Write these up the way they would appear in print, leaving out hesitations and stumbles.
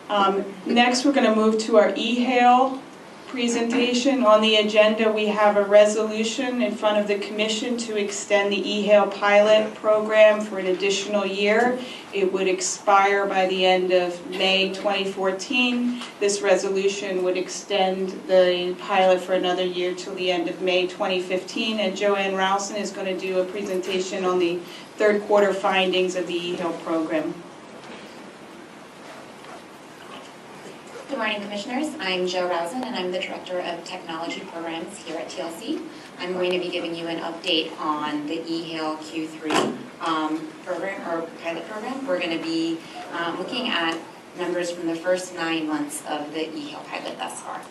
Next, we're going to move to our EHail presentation. On the agenda, we have a resolution in front of the Commission to extend the EHail pilot program for an additional year. It would expire by the end of May 2014. This resolution would extend the pilot for another year till the end of May 2015. And Joanne Rowson is going to do a presentation on the third quarter findings of the EHail program. Good morning, Commissioners. I'm Jo Rowson, and I'm the Director of Technology Programs here at TLC. I'm going to be giving you an update on the EHail Q3 program, or pilot program. We're going to be looking at numbers from the first 9 months of the EHail pilot thus far.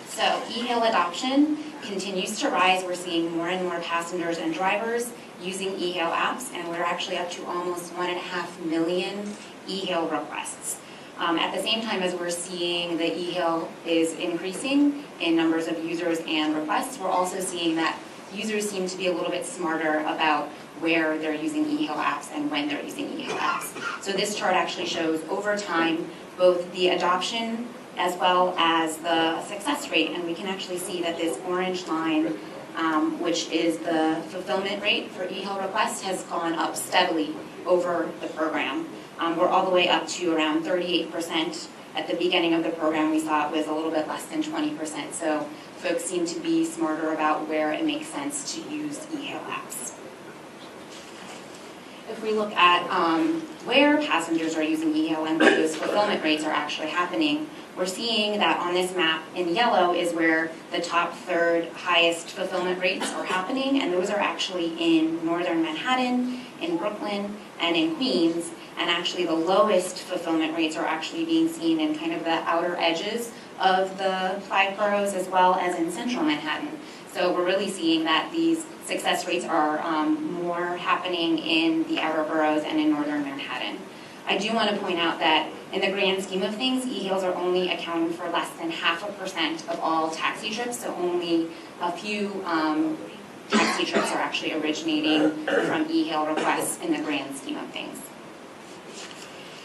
So, EHail adoption continues to rise. We're seeing more and more passengers and drivers using EHail apps, and we're actually up to almost 1.5 million EHail requests. At the same time as we're seeing the EHail is increasing in numbers of users and requests, we're also seeing that users seem to be a little bit smarter about where they're using EHail apps and when they're using EHail apps. So this chart actually shows over time both the adoption as well as the success rate, and we can actually see that this orange line, which is the fulfillment rate for EHail requests, has gone up steadily over the program. We're all the way up to around 38%. At the beginning of the program, we saw it was a little bit less than 20%. So folks seem to be smarter about where it makes sense to use EHail apps. If we look at where passengers are using EHail and where those fulfillment rates are actually happening, we're seeing that on this map in yellow is where the top third highest fulfillment rates are happening, and those are actually in northern Manhattan, in Brooklyn, and in Queens. And actually the lowest fulfillment rates are actually being seen in kind of the outer edges of the 5 boroughs as well as in central Manhattan. So we're really seeing that these success rates are more happening in the outer boroughs and in northern Manhattan. I do want to point out that in the grand scheme of things, EHails are only accounting for less than 0.5% of all taxi trips, so only a few taxi trips are actually originating from EHail requests in the grand scheme of things.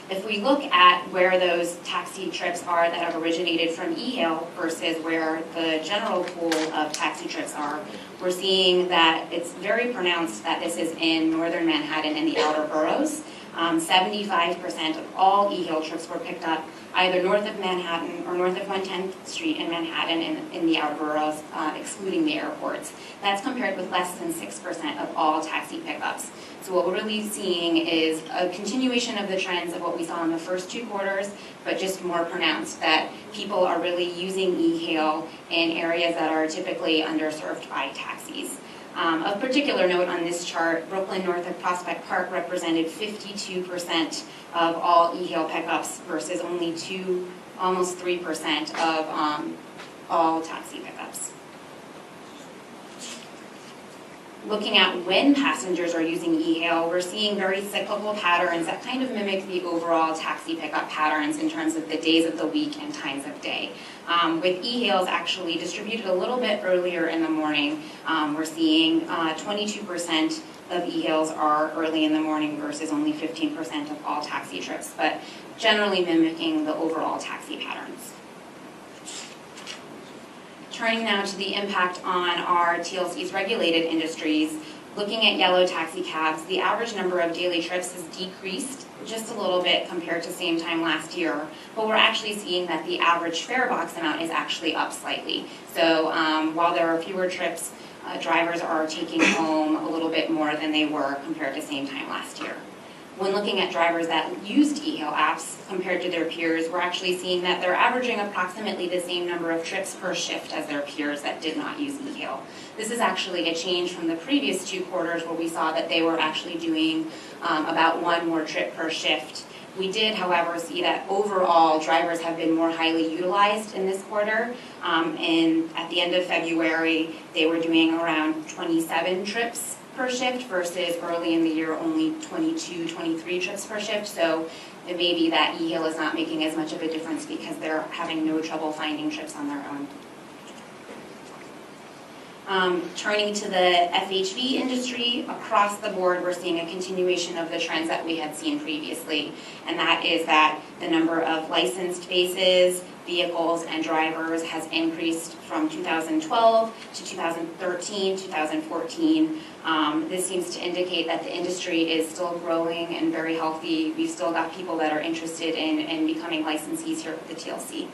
If we look at where those taxi trips are that have originated from EHail versus where the general pool of taxi trips are, we're seeing that it's very pronounced that this is in northern Manhattan and the outer boroughs. 75% of all EHail trips were picked up either north of Manhattan or north of 110th Street in Manhattan in the outer boroughs, excluding the airports. That's compared with less than 6% of all taxi pickups. So what we're really seeing is a continuation of the trends of what we saw in the first 2 quarters, but just more pronounced, that people are really using EHail in areas that are typically underserved by taxis. Of particular note on this chart, Brooklyn north of Prospect Park represented 52% of all EHail pickups versus only almost 3% of all taxi pickups. Looking at when passengers are using EHail, we're seeing very cyclical patterns that kind of mimic the overall taxi pickup patterns in terms of the days of the week and times of day. With EHails actually distributed a little bit earlier in the morning, we're seeing 22% of EHails are early in the morning versus only 15% of all taxi trips, but generally mimicking the overall taxi patterns. Turning now to the impact on our TLC's regulated industries, looking at yellow taxi cabs, the average number of daily trips has decreased just a little bit compared to same time last year, but we're actually seeing that the average fare box amount is actually up slightly. So while there are fewer trips, drivers are taking home a little bit more than they were compared to same time last year. When looking at drivers that used EHail apps compared to their peers, we're actually seeing that they're averaging approximately the same number of trips per shift as their peers that did not use EHail. This is actually a change from the previous 2 quarters where we saw that they were actually doing about 1 more trip per shift. We did, however, see that overall drivers have been more highly utilized in this quarter. And at the end of February, they were doing around 27 trips per shift versus early in the year only 22, 23 trips per shift. So it may be that EHail is not making as much of a difference because they're having no trouble finding trips on their own. Turning to the FHV industry, across the board, we're seeing a continuation of the trends that we had seen previously, and that is that the number of licensed bases, vehicles, and drivers has increased from 2012 to 2013, 2014. This seems to indicate that the industry is still growing and very healthy. We've still got people that are interested in becoming licensees here at the TLC.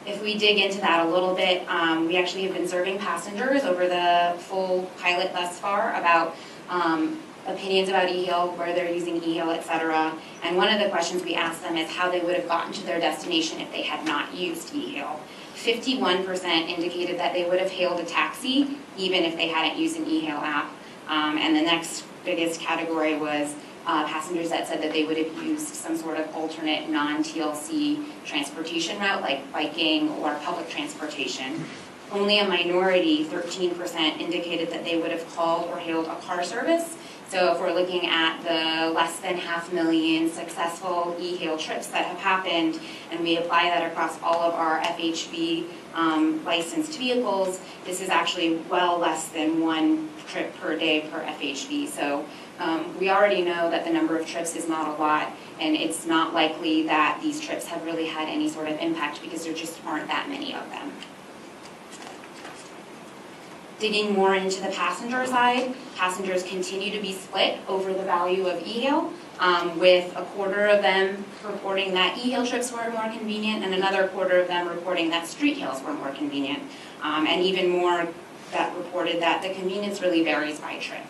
If we dig into that a little bit, we actually have been surveying passengers over the full pilot thus far about opinions about EHail, where they're using EHail, etc. And one of the questions we asked them is how they would have gotten to their destination if they had not used EHail. 51% indicated that they would have hailed a taxi even if they hadn't used an EHail app. And the next biggest category was passengers that said that they would have used some sort of alternate non-TLC transportation route, like biking or public transportation. Only a minority, 13%, indicated that they would have called or hailed a car service. So if we're looking at the less than 500,000 successful EHail trips that have happened, and we apply that across all of our FHV licensed vehicles, this is actually well less than 1 trip per day per FHV. So we already know that the number of trips is not a lot, and it's not likely that these trips have really had any sort of impact because there just aren't that many of them. Digging more into the passenger side, passengers continue to be split over the value of EHail, with a quarter of them reporting that EHail trips were more convenient and another quarter of them reporting that street hails were more convenient, and even more that reported that the convenience really varies by trip.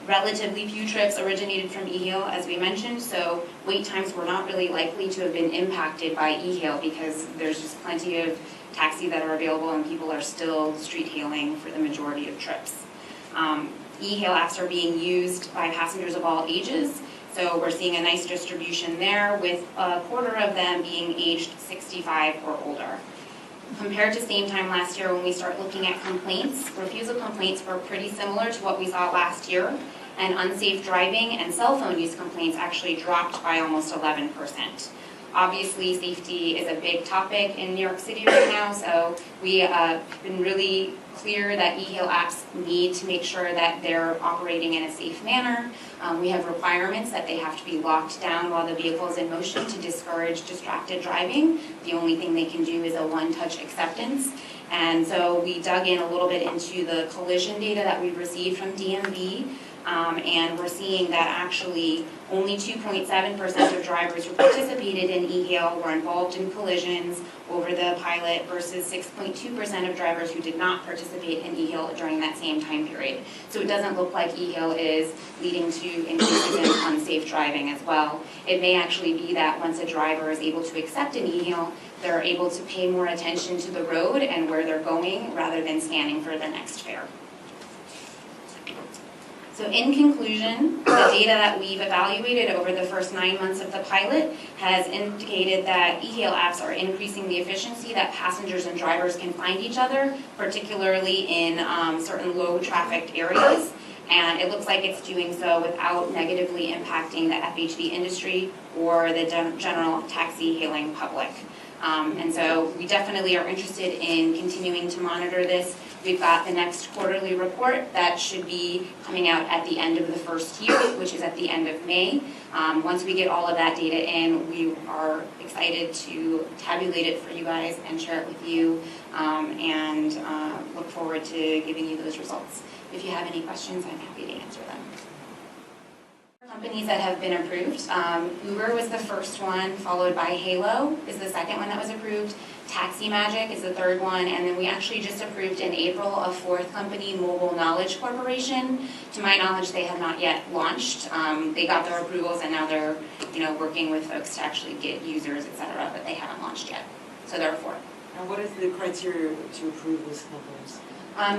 Relatively few trips originated from EHail, as we mentioned, so wait times were not really likely to have been impacted by EHail because there's just plenty of taxis that are available and people are still street hailing for the majority of trips. EHail apps are being used by passengers of all ages, so we're seeing a nice distribution there with a quarter of them being aged 65 or older. Compared to same time last year when we start looking at complaints, refusal complaints were pretty similar to what we saw last year, and unsafe driving and cell phone use complaints actually dropped by almost 11%. Obviously, safety is a big topic in New York City right now, so we have been really clear that EHail apps need to make sure that they're operating in a safe manner. We have requirements that they have to be locked down while the vehicle is in motion to discourage distracted driving. The only thing they can do is a one-touch acceptance. And so we dug in a little bit into the collision data that we've received from DMV, and we're seeing that actually only 2.7% of drivers who participated in EHail were involved in collisions over the pilot versus 6.2% of drivers who did not participate in EHail during that same time period. So it doesn't look like EHail is leading to increases in unsafe driving as well. It may actually be that once a driver is able to accept an EHail, they're able to pay more attention to the road and where they're going rather than scanning for the next fare. So in conclusion, the data that we've evaluated over the first 9 months of the pilot has indicated that EHail apps are increasing the efficiency that passengers and drivers can find each other, particularly in certain low-trafficked areas. And it looks like it's doing so without negatively impacting the FHV industry or the general taxi hailing public. And so we definitely are interested in continuing to monitor this. We've got the next quarterly report that should be coming out at the end of the first year, which is at the end of May. Once we get all of that data in, we are excited to tabulate it for you guys and share it with you, and look forward to giving you those results. If you have any questions, I'm happy to answer them. Companies that have been approved. Uber was the first one, followed by Halo is the second one that was approved. Taxi Magic is the third one, and then we actually just approved in April a fourth company, Mobile Knowledge Corporation. To my knowledge, they have not yet launched. They got their approvals, and now they're working with folks to actually get users, etc., but they haven't launched yet. So there are four. And what is the criteria to approve these companies?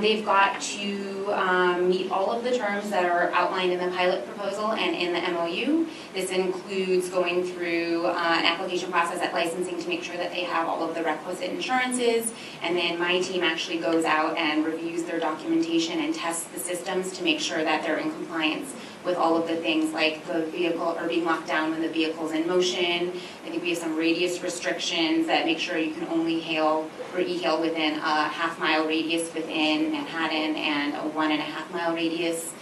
They've got to meet all of the terms that are outlined in the pilot proposal and in the MOU. This includes going through an application process at licensing to make sure that they have all of the requisite insurances, and then my team actually goes out and reviews their documentation and tests the systems to make sure that they're in compliance with all of the things like the vehicle or being locked down when the vehicle's in motion. I think we have some radius restrictions that make sure you can only hail or e-hail within a half-mile radius within Manhattan and a 1.5-mile radius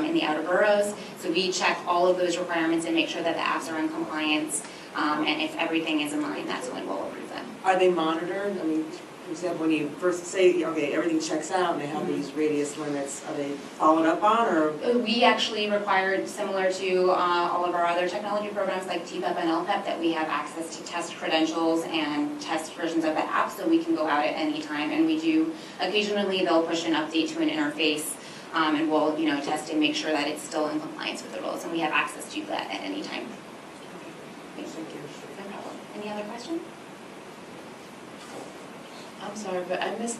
in the outer boroughs. So we check all of those requirements and make sure that the apps are in compliance. And if everything is in line, that's when we'll approve them. Are they monitored? I mean, for example, when you first say, okay, everything checks out and they have these radius limits, are they followed up on, or? We actually required, similar to all of our other technology programs like TPEP and LPEP, that we have access to test credentials and test versions of the app so we can go out at any time. And we do, occasionally they'll push an update to an interface and we'll test and make sure that it's still in compliance with the rules. And we have access to that at any time. Thank you. No problem. Any other questions? I'm sorry, but I missed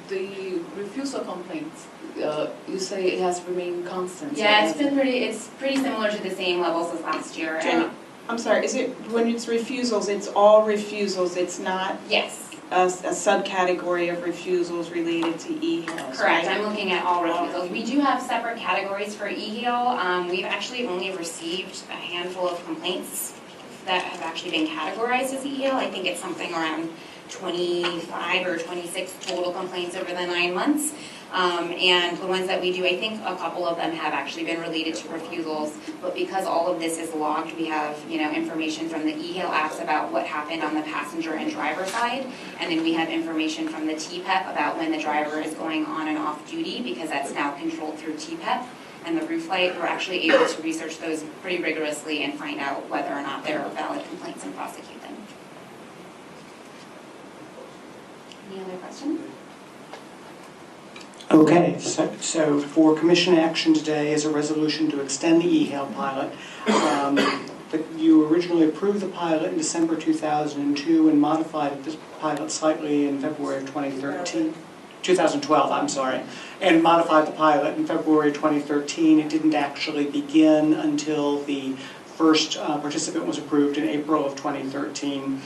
the refusal complaints. You say it has remained constant. Yeah, it's pretty similar to the same levels as last year. And I'm sorry, is it, when it's refusals, it's all refusals, it's not yes, a subcategory of refusals related to e-hails, correct. right? I'm looking at all refusals. We do have separate categories for EHail. We've actually only received a handful of complaints that have actually been categorized as EHail. I think it's something around 25 or 26 total complaints over the 9 months. And the ones that we do, I think a couple of them have actually been related to refusals, but because all of this is logged, we have information from the EHail apps about what happened on the passenger and driver side, and then we have information from the TPEP about when the driver is going on and off duty, because that's now controlled through TPEP. And the roof light, we're actually able to research those pretty rigorously and find out whether or not there are valid complaints and prosecute them. Any other questions? Okay, so for commission action today is a resolution to extend the EHail pilot. You originally approved the pilot in December 2002 and modified this pilot slightly in February of 2012, I'm sorry, and modified the pilot in February 2013. It didn't actually begin until the first participant was approved in April of 2013.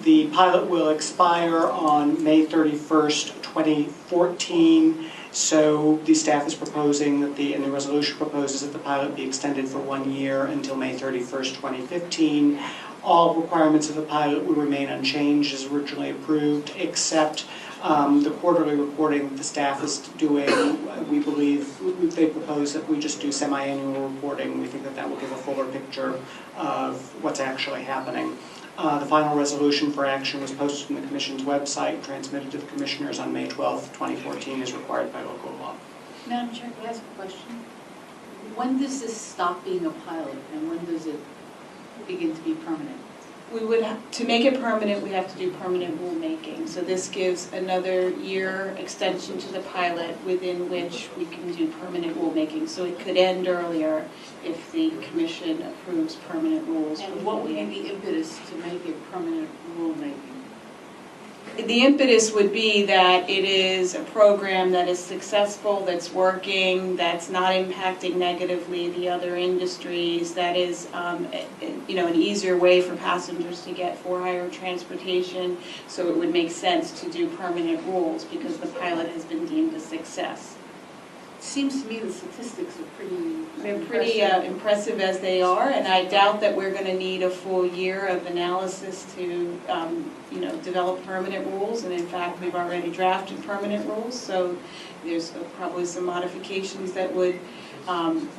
The pilot will expire on May 31st, 2014, so the staff is proposing that and the resolution proposes that the pilot be extended for 1 year until May 31st, 2015. All requirements of the pilot will remain unchanged as originally approved, except the quarterly reporting that the staff is doing. We believe they propose that we just do semi-annual reporting. We think that that will give a fuller picture of what's actually happening. The final resolution for action was posted on the Commission's website, transmitted to the Commissioners on May 12th, 2014, as required by local law. Madam Chair, can I ask a question? When does this stop being a pilot and when does it begin to be permanent? We would to make it permanent, we have to do permanent rulemaking. So this gives another year extension to the pilot within which we can do permanent rulemaking. So it could end earlier if the commission approves permanent rules. And what would be the impetus to make it permanent rulemaking? The impetus would be that it is a program that is successful, that's working, that's not impacting negatively the other industries, that is an easier way for passengers to get for-hire transportation. So it would make sense to do permanent rules because the pilot has been deemed a success. It seems to me the statistics are pretty They're pretty impressive as they are, and I doubt that we're going to need a full year of analysis to, develop permanent rules. And in fact, we've already drafted permanent rules, so there's probably some modifications that would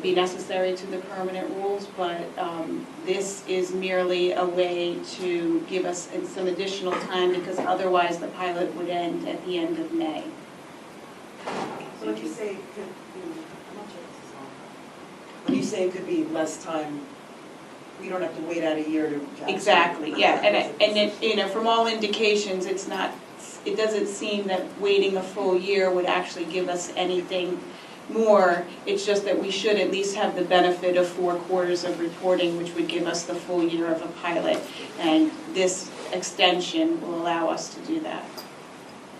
be necessary to the permanent rules. But this is merely a way to give us some additional time, because otherwise the pilot would end at the end of May. So when you say it could be, how much is this on? When you say it could be less time, we don't have to wait out a year to. Exactly, yeah, and from all indications, it doesn't seem that waiting a full year would actually give us anything more. It's just that we should at least have the benefit of 4 quarters of reporting, which would give us the full year of a pilot, and this extension will allow us to do that.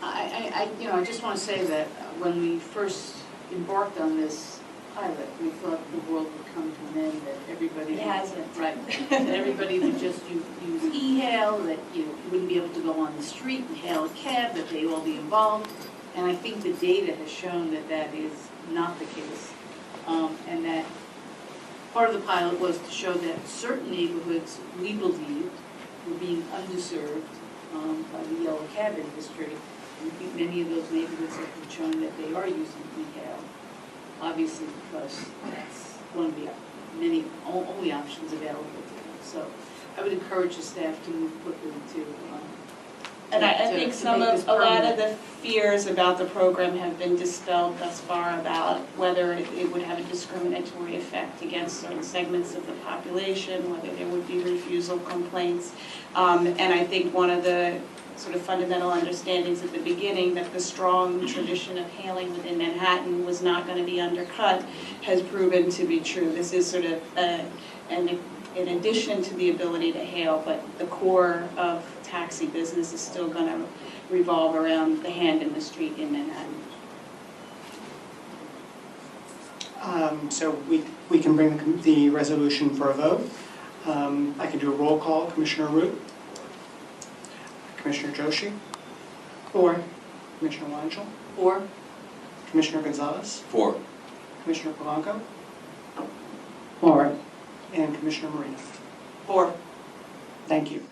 I just want to say that when we first embarked on this pilot, we thought the world would come to an end, that everybody It hasn't. Right. That everybody would just use e-hail, that you wouldn't be able to go on the street and hail a cab, that they'd all be involved. And I think the data has shown that that is not the case. part of the pilot was to show that certain neighborhoods, we believed, were being underserved by the yellow cab industry. We think many of those neighborhoods have been shown that they are using EHail, obviously because that's one of the many, only options available to them. So I would encourage the staff to move quickly to And I think to make this a lot of permanent. the fears about the program have been dispelled thus far about whether it would have a discriminatory effect against certain segments of the population, whether there would be refusal complaints. And I think one of the sort of fundamental understandings at the beginning that the strong tradition of hailing within Manhattan was not going to be undercut has proven to be true. This is sort of in addition to the ability to hail, but the core of taxi business is still going to revolve around the hand in the street in Manhattan. So we can bring the resolution for a vote. I can do a roll call. Commissioner Root? Commissioner Joshi? 4. Commissioner Wangel? 4. Commissioner Gonzalez? 4. Commissioner Polanco? 4. And Commissioner Marino? 4. Thank you.